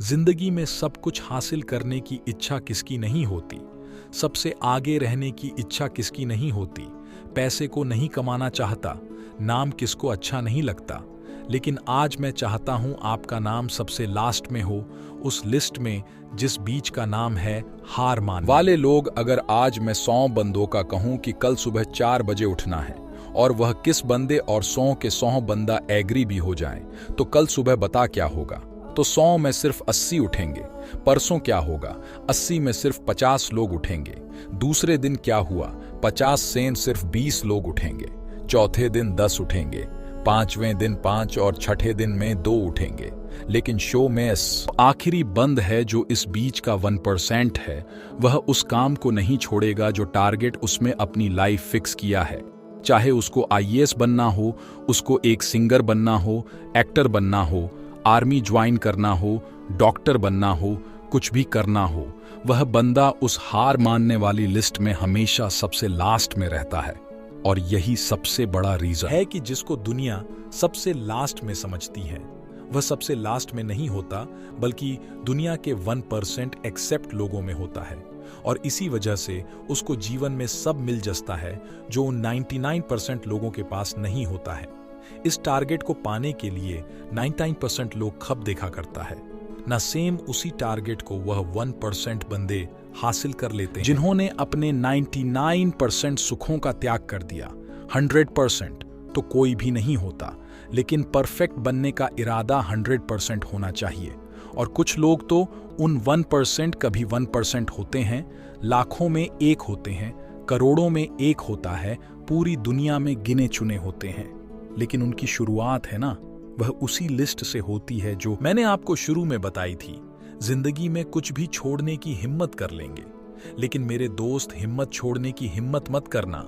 जिंदगी में सब कुछ हासिल करने की इच्छा किसकी नहीं होती? सबसे आगे रहने की इच्छा किसकी नहीं होती? पैसे को नहीं कमाना चाहता, नाम किसको अच्छा नहीं लगता? लेकिन आज मैं चाहता हूं आपका नाम सबसे लास्ट में हो, उस लिस्ट में जिस बीच का नाम है हार मान वाले लोग। अगर आज मैं 100 बंदों का कहूं कि कल सुबह 4 बजे उठना है और वह किस बंदे और 100 के 100 बंदा एग्री भी हो जाएं, तो कल सुबह बता क्या होगा? तो 100 में सिर्फ 80 उठेंगे। परसों क्या होगा? 80 में सिर्फ 50 लोग उठेंगे। दूसरे दिन क्या हुआ? 50 से सिर्फ 20 लोग उठेंगे। चौथे दिन 10 उठेंगे, पांचवें दिन 5 और छठे दिन में 2 उठेंगे। लेकिन शो में आखिरी बंद है जो इस बीच का 1% है, वह उस काम को नहीं छोड़ेगा जो टारगेट उसमें अपनी लाइफ फिक्स किया है। चाहे उसको IAS बनना हो, उसको एक सिंगर बनना हो, एक्टर बनना हो, आर्मी ज्वाइन करना हो, डॉक्टर बनना हो, कुछ भी करना हो, वह बंदा उस हार मानने वाली लिस्ट में हमेशा सबसे लास्ट में रहता है। और यही सबसे बड़ा रीजन है कि जिसको दुनिया सबसे लास्ट में समझती है, वह सबसे लास्ट में नहीं होता, बल्कि दुनिया के 1% एक्सेप्ट लोगों में होता है। और इसी वजह से उसको जीवन में सब मिल जाता है जो उन 99% लोगों के पास नहीं होता है। इस टारगेट को पाने के लिए 99% लोग खप देखा करता है ना, सेम उसी टारगेट को वह 1% बंदे हासिल कर लेते हैं जिन्होंने अपने 99% सुखों का त्याग कर दिया। 100% तो कोई भी नहीं होता, लेकिन परफेक्ट बनने का इरादा 100% होना चाहिए। और कुछ लोग तो उन 1% कभी 1% होते हैं, लाखों में एक होते हैं, करोड़ों में एक होता है, पूरी दुनिया में गिने चुने होते हैं। लेकिन उनकी शुरुआत है ना, वह उसी लिस्ट से होती है जो मैंने आपको शुरू में बताई थी। जिंदगी में कुछ भी छोड़ने की हिम्मत कर लेंगे, लेकिन मेरे दोस्त हिम्मत छोड़ने की हिम्मत मत करना।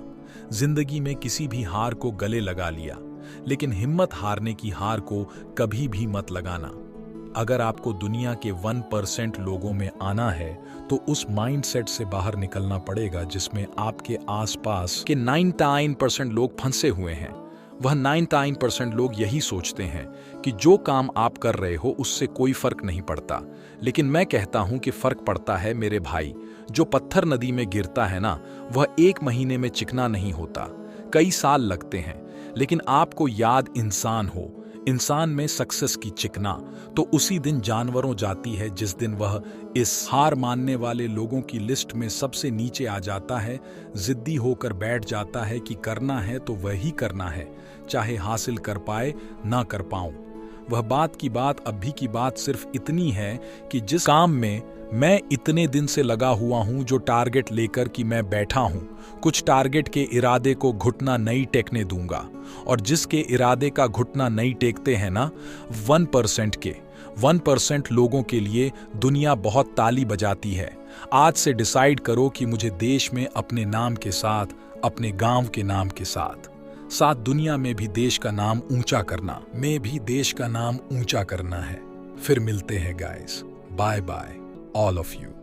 जिंदगी में किसी भी हार को गले लगा लिया, लेकिन हिम्मत हारने की हार को कभी भी मत लगाना। अगर आपको दुनिया के 1% लोगों में आना है तो उस माइंडसेट से बाहर निकलना पड़ेगा जिसमें आपके आसपास के 99% लोग फंसे हुए हैं। वह 99% लोग यही सोचते हैं कि जो काम आप कर रहे हो उससे कोई फर्क नहीं पड़ता। लेकिन मैं कहता हूं कि फर्क पड़ता है मेरे भाई। जो पत्थर नदी में गिरता है ना, वह 1 महीने में चिकना नहीं होता, कई साल लगते हैं। लेकिन आपको याद इंसान में सक्सेस की चिकना तो उसी दिन जानवरों जाती है, जिस दिन वह इस हार मानने वाले लोगों की लिस्ट में सबसे नीचे आ जाता है। जिद्दी होकर बैठ जाता है कि करना है तो वही करना है, चाहे हासिल कर पाए ना कर पाऊं। वह बात की बात अभी की बात सिर्फ इतनी है कि जिस काम में मैं इतने दिन से लगा हुआ हूं, जो टारगेट लेकर कि मैं बैठा हूं, कुछ टारगेट के इरादे को घुटना नहीं टेकने दूंगा। और जिसके इरादे का घुटना नहीं टेकते हैं ना, 1% लोगों के लिए दुनिया बहुत ताली बजाती है। आज से डिसाइड करो कि मुझे देश में अपने नाम के साथ, अपने गांव के नाम के साथ दुनिया में भी देश का नाम ऊंचा करना, में भी देश का नाम ऊंचा करना है। फिर मिलते हैं guys, bye bye all of you.